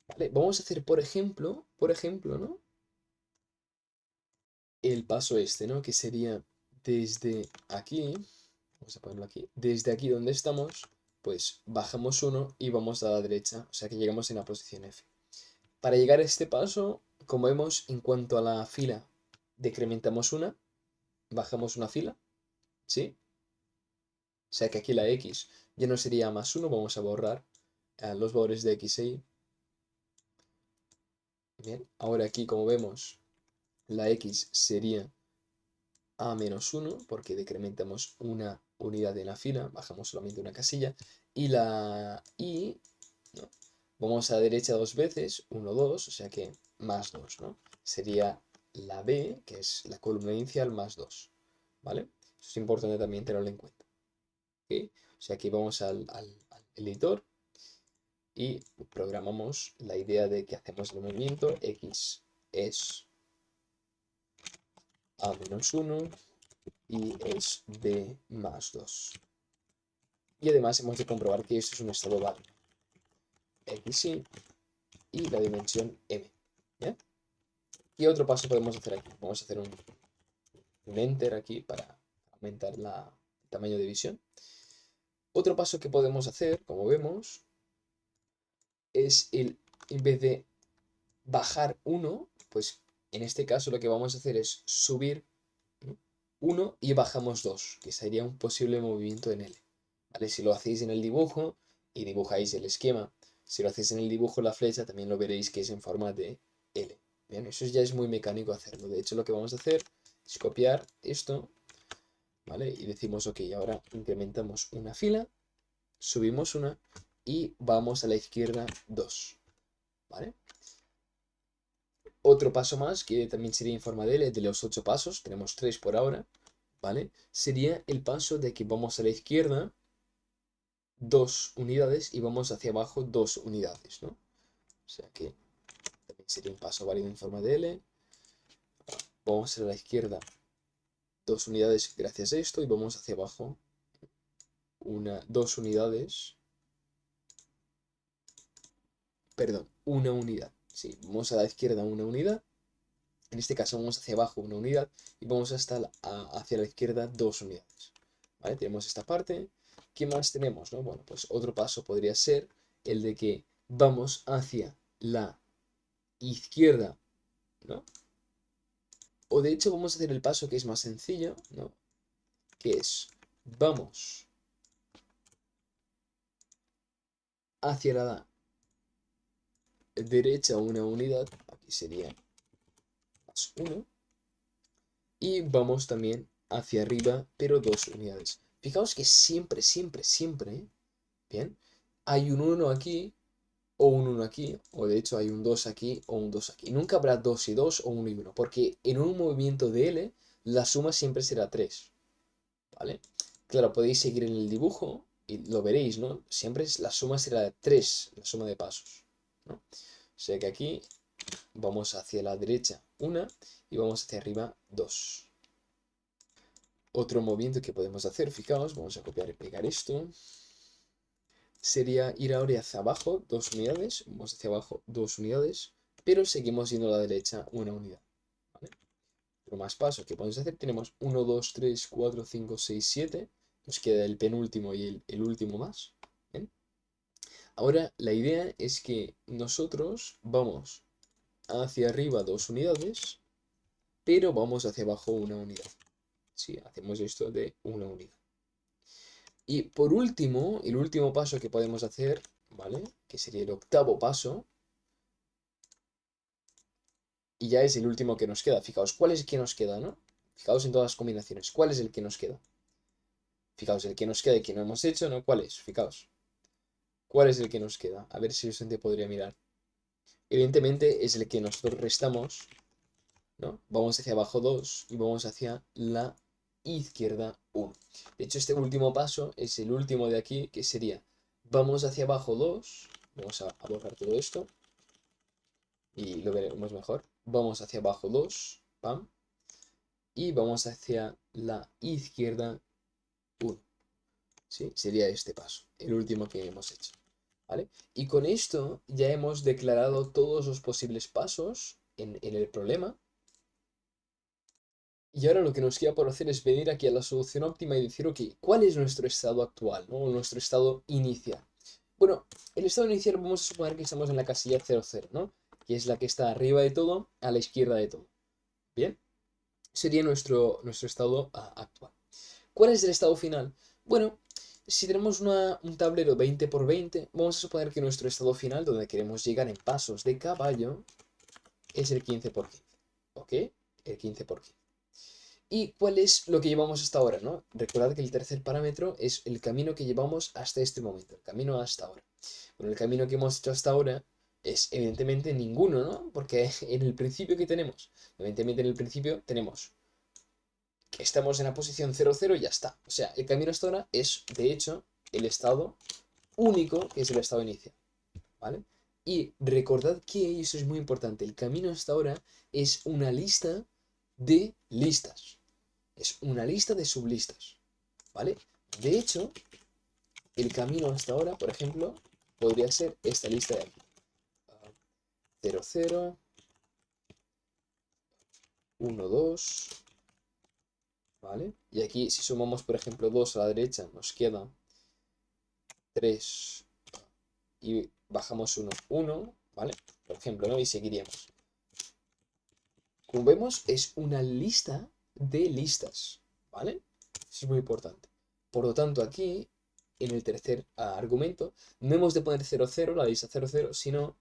[SPEAKER 1] ¿Vale? Vamos a hacer, por ejemplo, ¿no? El paso este, ¿no? Que sería desde aquí, vamos a ponerlo aquí, desde aquí donde estamos, pues bajamos uno y vamos a la derecha, o sea que llegamos en la posición F. Para llegar a este paso, como vemos, en cuanto a la fila, decrementamos una, bajamos una fila, ¿sí? O sea que aquí la X ya no sería más uno, vamos a borrar los valores de X e Y. Bien, ahora aquí, como vemos, la X sería a menos 1, porque decrementamos una unidad en la fila, bajamos solamente una casilla, y la Y, ¿no? Vamos a la derecha dos veces, 1, 2, o sea que más 2, ¿no? Sería la B, que es la columna inicial, más 2, ¿vale? Eso es importante también tenerlo en cuenta. ¿Ok? O sea, aquí vamos al editor y programamos la idea de que hacemos el movimiento X es A menos 1 y es B más 2. Y además hemos de comprobar que esto es un estado válido. XY y la dimensión M. ¿Bien? ¿Qué otro paso podemos hacer aquí? Vamos a hacer un Enter aquí para aumentar el tamaño de visión. Otro paso que podemos hacer, como vemos, es en vez de bajar 1, pues en este caso lo que vamos a hacer es subir 1 y bajamos 2, que sería un posible movimiento en L. ¿Vale? Si lo hacéis en el dibujo y dibujáis el esquema, si lo hacéis en el dibujo la flecha, también lo veréis que es en forma de L. Bien, eso ya es muy mecánico hacerlo. De hecho, lo que vamos a hacer es copiar esto, ¿vale? Y decimos, ok, ahora incrementamos una fila, subimos una y vamos a la izquierda 2, ¿vale? Otro paso más, que también sería en forma de L, de los 8 pasos, tenemos 3 por ahora, ¿vale? Sería el paso de que vamos a la izquierda 2 unidades y vamos hacia abajo 2 unidades, ¿no? O sea que también sería un paso válido en forma de L. Vamos a la izquierda 2 unidades gracias a esto y vamos hacia abajo 2 unidades. Perdón, una unidad. Sí, vamos a la izquierda una unidad. En este caso vamos hacia abajo una unidad y vamos hacia la izquierda 2 unidades. ¿Vale? Tenemos esta parte. ¿Qué más tenemos? ¿No? Bueno, pues otro paso podría ser el de que vamos hacia la izquierda, ¿no? O de hecho vamos a hacer el paso que es más sencillo, ¿no? Que es, vamos hacia la derecha una unidad, aquí sería más 1, y vamos también hacia arriba, pero 2 unidades. Fijaos que siempre, siempre, siempre, ¿bien? Hay un 1 aquí, o un 1 aquí, o de hecho hay un 2 aquí, o un 2 aquí. Nunca habrá 2 y 2 o 1 y 1, porque en un movimiento de L, la suma siempre será 3, ¿vale? Claro, podéis seguir en el dibujo y lo veréis, ¿no? Siempre la suma será 3, la suma de pasos, ¿no? O sea que aquí vamos hacia la derecha 1 y vamos hacia arriba 2. Otro movimiento que podemos hacer, fijaos, vamos a copiar y pegar esto. sería ir ahora hacia abajo 2 unidades, vamos hacia abajo 2 unidades, pero seguimos yendo a la derecha 1 unidad, ¿vale? Pero más pasos que podemos hacer, tenemos 1, 2, 3, 4, 5, 6, 7, nos queda el penúltimo y el último más, ¿bien? Ahora la idea es que nosotros vamos hacia arriba 2 unidades, pero vamos hacia abajo 1 unidad. Sí, hacemos esto de 1 unidad. Y por último, el último paso que podemos hacer, ¿vale? Que sería el octavo paso, y ya es el último que nos queda. Fijaos, ¿cuál es el que nos queda, no? Fijaos en todas las combinaciones, ¿cuál es el que nos queda? Fijaos, el que nos queda y que no hemos hecho, ¿no? ¿Cuál es? Fijaos. ¿Cuál es el que nos queda? A ver si os podría mirar. Evidentemente es el que nosotros restamos, ¿no? Vamos hacia abajo 2 y vamos hacia la izquierda 1. De hecho, este último paso es el último de aquí, que sería, vamos hacia abajo 2, vamos a borrar todo esto y lo veremos mejor. Vamos hacia abajo 2, pam, y vamos hacia la izquierda 1. ¿Sí? Sería este paso, el último que hemos hecho. ¿Vale? Y con esto ya hemos declarado todos los posibles pasos en el problema. Y ahora lo que nos queda por hacer es venir aquí a la solución óptima y decir, ok, ¿cuál es nuestro estado actual, ¿no? O nuestro estado inicial. Bueno, el estado inicial vamos a suponer que estamos en la casilla 00, ¿no? Que es la que está arriba de todo, a la izquierda de todo. Bien, sería nuestro estado actual. ¿Cuál es el estado final? Bueno, si tenemos un tablero 20 por 20, vamos a suponer que nuestro estado final, donde queremos llegar en pasos de caballo, es el 15 por 15. ¿Ok? El 15 por 15. ¿Y cuál es lo que llevamos hasta ahora, no? Recordad que el tercer parámetro es el camino que llevamos hasta este momento, el camino hasta ahora. Bueno, el camino que hemos hecho hasta ahora es evidentemente ninguno, ¿no? Porque en el principio que tenemos, evidentemente en el principio tenemos que estamos en la posición 00 y ya está. O sea, el camino hasta ahora es, de hecho, el estado único, que es el estado inicial, ¿vale? Y recordad que, y eso es muy importante, el camino hasta ahora es una lista de listas. Es una lista de sublistas, ¿vale? De hecho, el camino hasta ahora, por ejemplo, podría ser esta lista de aquí. 0, 0, 1, 2, ¿vale? Y aquí, si sumamos, por ejemplo, 2 a la derecha, nos queda 3 y bajamos 1, 1, ¿vale? Por ejemplo, ¿no? Y seguiríamos. Como vemos, es una lista de listas, ¿vale? Eso es muy importante. Por lo tanto, aquí, en el tercer argumento, no hemos de poner 0, 0, la lista 0, 0, sino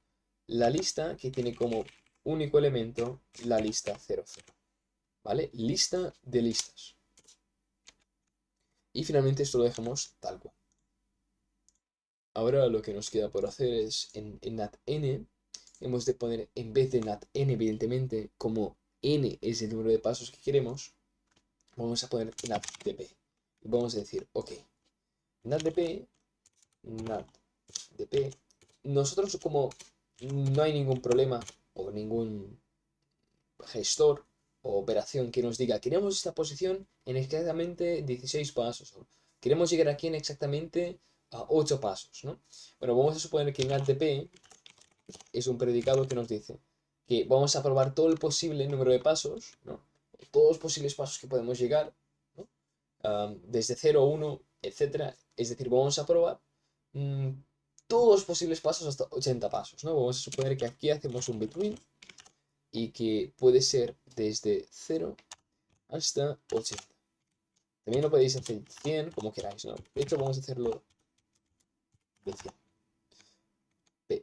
[SPEAKER 1] la lista que tiene como único elemento la lista 0, 0, ¿vale? Lista de listas. Y finalmente esto lo dejamos tal cual. Ahora lo que nos queda por hacer es, en NaTn, hemos de poner, en vez de NaTn, evidentemente, como n es el número de pasos que queremos, vamos a poner NaTdp. Y vamos a decir, ok, NaTdp, NaTdp. Nosotros, como no hay ningún problema o ningún gestor o operación que nos diga, queremos esta posición en exactamente 16 pasos, o queremos llegar aquí en exactamente 8 pasos, ¿no? Bueno, vamos a suponer que NaTdp es un predicado que nos dice que vamos a probar todo el posible número de pasos, ¿no? Todos los posibles pasos que podemos llegar, ¿no? Desde 0, 1, etcétera. Es decir, vamos a probar todos los posibles pasos hasta 80 pasos, ¿no? Vamos a suponer que aquí hacemos un between y que puede ser desde 0 hasta 80. También lo podéis hacer 100, como queráis, ¿no? De hecho, vamos a hacerlo de 100. P.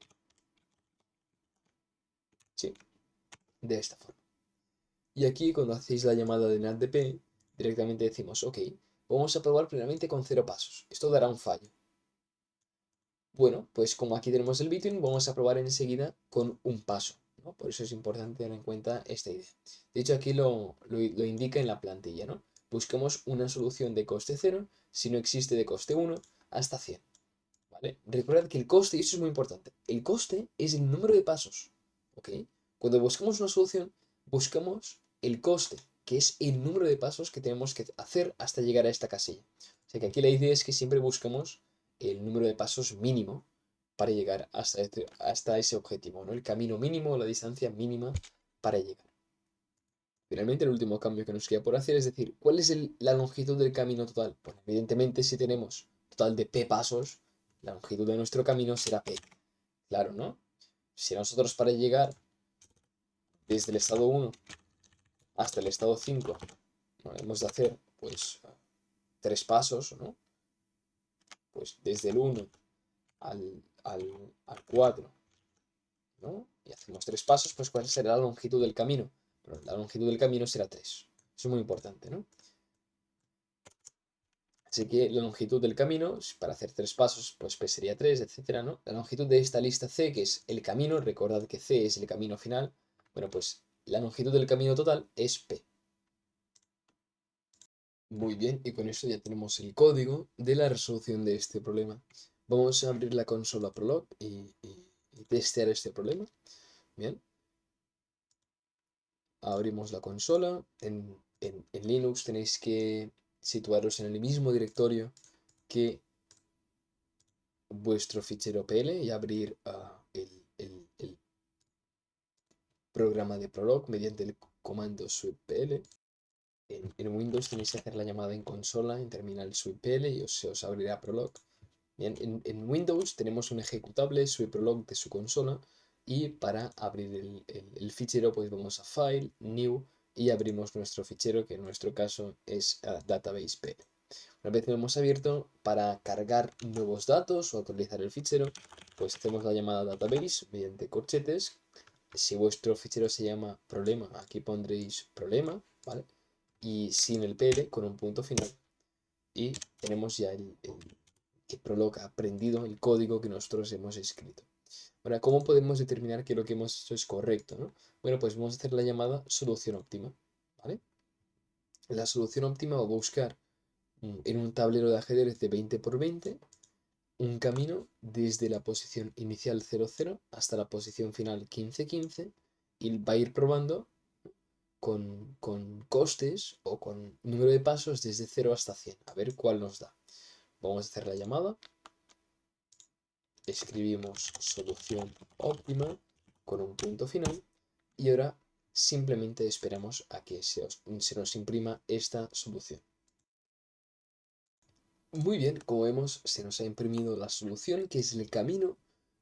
[SPEAKER 1] Sí, de esta forma. Y aquí, cuando hacéis la llamada de NaTdp, directamente decimos, ok, vamos a probar primeramente con 0 pasos. Esto dará un fallo. Bueno, pues como aquí tenemos el between, vamos a probar enseguida con un paso, ¿no? Por eso es importante tener en cuenta esta idea. De hecho, aquí lo indica en la plantilla, ¿no? Busquemos una solución de coste 0, si no existe de coste 1, hasta 100. ¿Vale? Recordad que el coste, y eso es muy importante, el coste es el número de pasos, ¿ok? Cuando buscamos una solución, buscamos el coste, que es el número de pasos que tenemos que hacer hasta llegar a esta casilla. O sea que aquí la idea es que siempre buscamos el número de pasos mínimo para llegar hasta ese objetivo, ¿no? El camino mínimo, la distancia mínima para llegar. Finalmente, el último cambio que nos queda por hacer es decir, ¿cuál es la longitud del camino total? Pues evidentemente, si tenemos total de p pasos, la longitud de nuestro camino será p. Claro, ¿no? Si nosotros para llegar desde el estado 1 hasta el estado 5, ¿no? Hemos de hacer, pues, 3 pasos, ¿no? Pues desde el 1 al 4, ¿no? Y hacemos 3 pasos, pues ¿cuál será la longitud del camino? Bueno, la longitud del camino será 3. Eso es muy importante, ¿no? Así que la longitud del camino, para hacer 3 pasos, pues P sería 3, etcétera, ¿no? La longitud de esta lista C, que es el camino, recordad que C es el camino final, bueno, pues la longitud del camino total es P. Muy bien, y con eso ya tenemos el código de la resolución de este problema. Vamos a abrir la consola Prolog y testear este problema. Bien, abrimos la consola. En Linux tenéis que situaros en el mismo directorio que vuestro fichero PL y abrir el programa de Prolog mediante el comando sweep_pl. En Windows tenéis que hacer la llamada en consola, en terminal sweep_pl y se os abrirá Prolog. Bien, en Windows tenemos un ejecutable sweep_prolog de su consola y para abrir el fichero pues vamos a File, New y abrimos nuestro fichero que en nuestro caso es database.pl. Una vez que lo hemos abierto, para cargar nuevos datos o actualizar el fichero, pues hacemos la llamada database mediante corchetes. Si vuestro fichero se llama problema, aquí pondréis problema, ¿vale? Y sin el pl con un punto final. Y tenemos ya que Prolog ha aprendido el código que nosotros hemos escrito. Ahora, ¿cómo podemos determinar que lo que hemos hecho es correcto, ¿no? Bueno, pues vamos a hacer la llamada solución óptima, ¿vale? La solución óptima va a buscar en un tablero de ajedrez de 20 por 20 un camino desde la posición inicial 00 hasta la posición final 15-15 y va a ir probando con costes o con número de pasos desde 0 hasta 100, a ver cuál nos da. Vamos a hacer la llamada, escribimos solución óptima con un punto final y ahora simplemente esperamos a que se nos imprima esta solución. Muy bien, como vemos, se nos ha imprimido la solución, que es el camino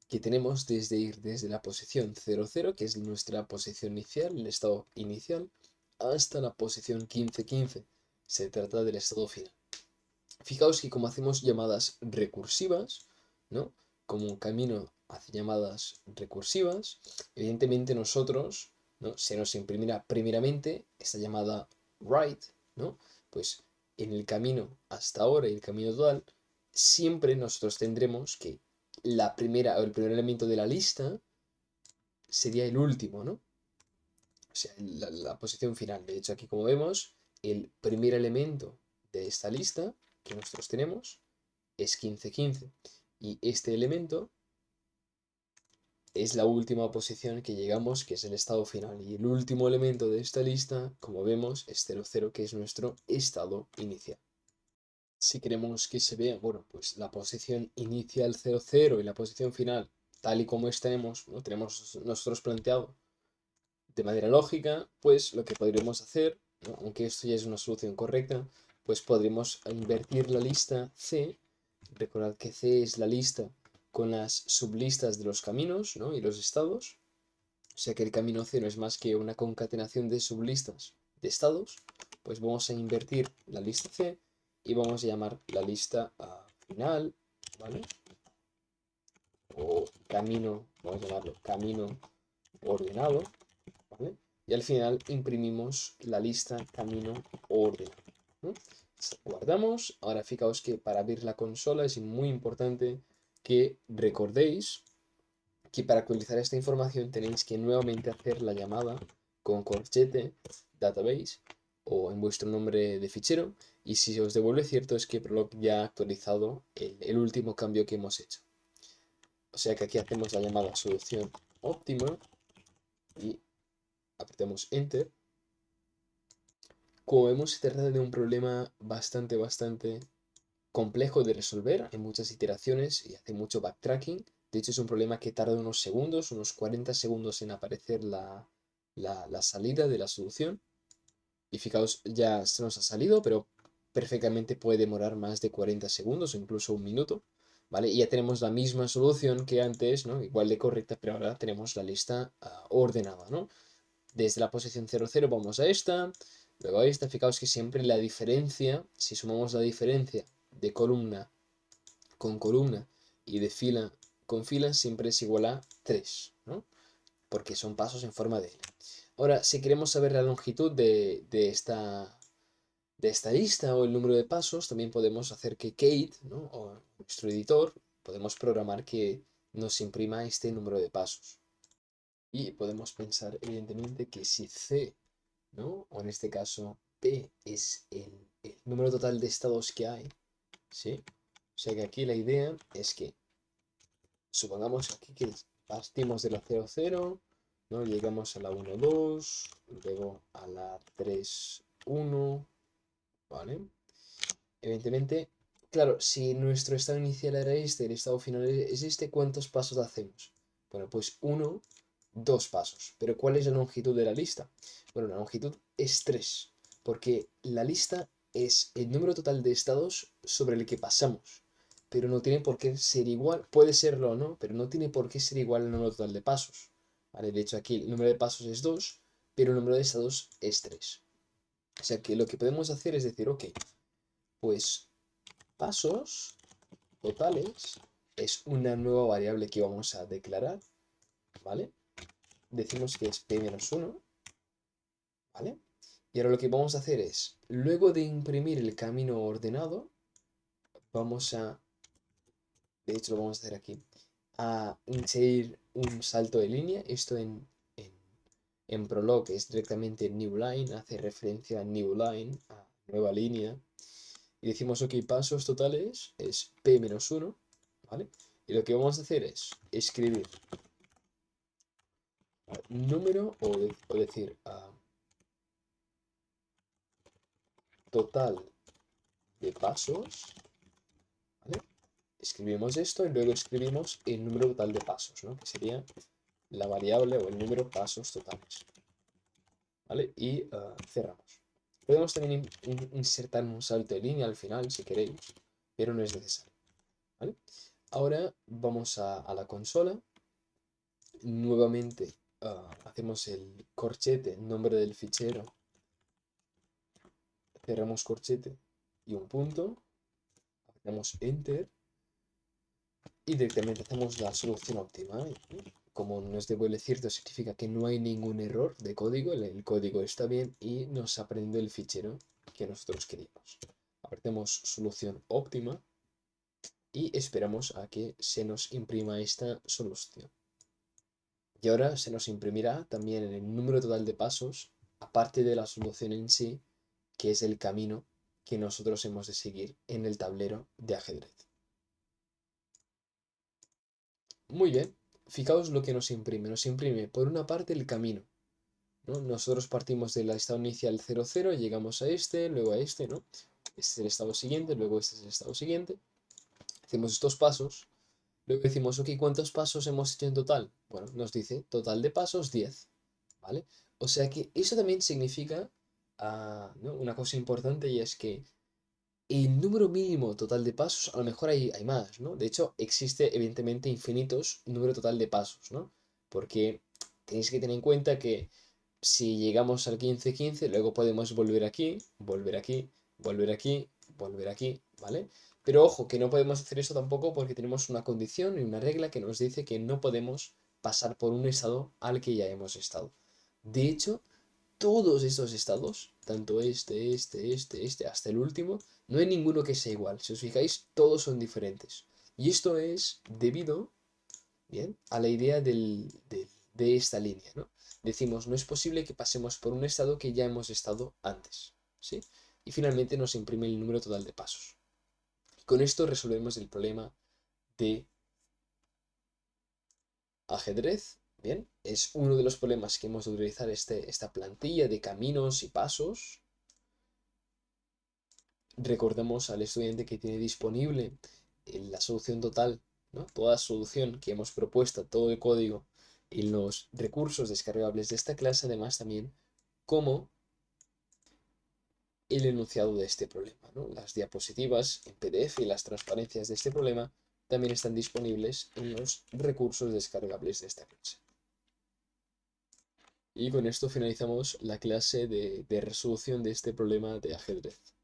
[SPEAKER 1] que tenemos desde ir desde la posición 00, que es nuestra posición inicial, el estado inicial, hasta la posición 15-15. Se trata del estado final. Fijaos que como hacemos llamadas recursivas, ¿no? Como camino hace llamadas recursivas, evidentemente nosotros, ¿no? Se nos imprimirá primeramente esta llamada write, ¿no? Pues en el camino hasta ahora y el camino total, siempre nosotros tendremos que la primera o el primer elemento de la lista sería el último, ¿no? O sea, la posición final. De hecho, aquí como vemos, el primer elemento de esta lista que nosotros tenemos es 15-15. Y este elemento es la última posición que llegamos, que es el estado final. Y el último elemento de esta lista, como vemos, es 00, que es nuestro estado inicial. Si queremos que se vea, bueno, pues la posición inicial 00 y la posición final, tal y como ¿no? Tenemos nosotros planteado de manera lógica, pues lo que podríamos hacer, ¿no? Aunque esto ya es una solución correcta, pues podríamos invertir la lista C. Recordad que C es la lista con las sublistas de los caminos, ¿no? Y los estados. O sea que el camino C no es más que una concatenación de sublistas de estados. Pues vamos a invertir la lista C y vamos a llamar la lista final, ¿vale? O camino, vamos a llamarlo camino ordenado, ¿vale? Y al final imprimimos la lista camino ordenado, ¿no? Guardamos. Ahora fijaos que para abrir la consola es muy importante que recordéis que para actualizar esta información tenéis que nuevamente hacer la llamada con corchete database o en vuestro nombre de fichero, y si os devuelve cierto es que Prolog ya ha actualizado el último cambio que hemos hecho. O sea que aquí hacemos la llamada solución óptima y apretamos enter. Como vemos, se trata de un problema bastante complejo de resolver, hay muchas iteraciones y hace mucho backtracking. De hecho, es un problema que tarda unos segundos, unos 40 segundos en aparecer la salida de la solución. Y fijaos, ya se nos ha salido, pero perfectamente puede demorar más de 40 segundos o incluso un minuto, ¿vale? Y ya tenemos la misma solución que antes, ¿no? Igual de correcta, pero ahora tenemos la lista ordenada, ¿no? Desde la posición 00 vamos a esta, luego a esta. Fijaos que siempre la diferencia, si sumamos la diferencia de columna con columna y de fila con fila, siempre es igual a 3, ¿no? Porque son pasos en forma de L. Ahora, si queremos saber la longitud de esta lista o el número de pasos, también podemos hacer que Kate, ¿no? O nuestro editor, podemos programar que nos imprima este número de pasos. Y podemos pensar, evidentemente, que si C, ¿no? O en este caso, P es el número total de estados que hay, ¿sí? O sea que aquí la idea es que, supongamos aquí que partimos de la 00, ¿no? Llegamos a la 1, 2, luego a la 3, 1, ¿vale? Evidentemente, claro, si nuestro estado inicial era este, el estado final es este, ¿cuántos pasos hacemos? Bueno, pues uno, dos pasos. Pero ¿cuál es la longitud de la lista? Bueno, la longitud es 3, porque la lista es el número total de estados sobre el que pasamos, pero no tiene por qué ser igual, puede serlo o no, pero no tiene por qué ser igual al número total de pasos. ¿Vale? De hecho, aquí el número de pasos es 2, pero el número de estados es 3. O sea que lo que podemos hacer es decir, ok, pues pasos totales es una nueva variable que vamos a declarar, ¿vale? Decimos que es p-1, ¿vale? Y ahora lo que vamos a hacer es, luego de imprimir el camino ordenado, vamos a, de hecho lo vamos a hacer aquí, a inserir un salto de línea. Esto en Prolog es directamente new line, hace referencia a new line, a nueva línea. Y decimos, ok, pasos totales es p-1, ¿vale? Y lo que vamos a hacer es escribir número o decir total de pasos, ¿vale? Escribimos esto y luego escribimos el número total de pasos, ¿no? Que sería la variable o el número pasos totales, ¿vale? Y cerramos. Podemos también insertar un salto de línea al final si queréis, pero no es necesario, ¿vale? Ahora vamos a la consola. Nuevamente hacemos el corchete, nombre del fichero, cerramos corchete y un punto, hacemos enter y directamente hacemos la solución óptima. Como nos devuelve cierto, significa que no hay ningún error de código, el código está bien y nos ha aprendido el fichero que nosotros queríamos. Apretemos solución óptima y esperamos a que se nos imprima esta solución. Y ahora se nos imprimirá también el número total de pasos, aparte de la solución en sí, que es el camino que nosotros hemos de seguir en el tablero de ajedrez. Muy bien, fijaos lo que nos imprime. Nos imprime por una parte el camino, ¿no? Nosotros partimos del estado inicial 00, llegamos a este, luego a este, ¿no? Este es el estado siguiente, luego este es el estado siguiente. Hacemos estos pasos. Luego decimos, ok, ¿cuántos pasos hemos hecho en total? Bueno, nos dice total de pasos 10, ¿vale? O sea que eso también significa ¿no? Una cosa importante, y es que el número mínimo total de pasos, a lo mejor hay más, ¿no? De hecho, existe evidentemente infinitos número total de pasos, ¿no? Porque tenéis que tener en cuenta que si llegamos al 15-15, luego podemos volver aquí, volver aquí, volver aquí, volver aquí, ¿vale? Pero ojo, que no podemos hacer eso tampoco porque tenemos una condición y una regla que nos dice que no podemos pasar por un estado al que ya hemos estado. De hecho, todos estos estados, tanto este, hasta el último, no hay ninguno que sea igual. Si os fijáis, todos son diferentes. Y esto es debido, bien, a la idea de esta línea, ¿no? Decimos, no es posible que pasemos por un estado que ya hemos estado antes, ¿sí? Y finalmente nos imprime el número total de pasos. Con esto resolvemos el problema de ajedrez. Bien, es uno de los problemas que hemos de utilizar esta plantilla de caminos y pasos. recordemos al estudiante que tiene disponible la solución total, ¿no? Toda solución que hemos propuesto, todo el código en los recursos descargables de esta clase, además también como el enunciado de este problema, ¿no? Las diapositivas en PDF y las transparencias de este problema también están disponibles en los recursos descargables de esta clase. Y con esto finalizamos la clase de resolución de este problema de ajedrez.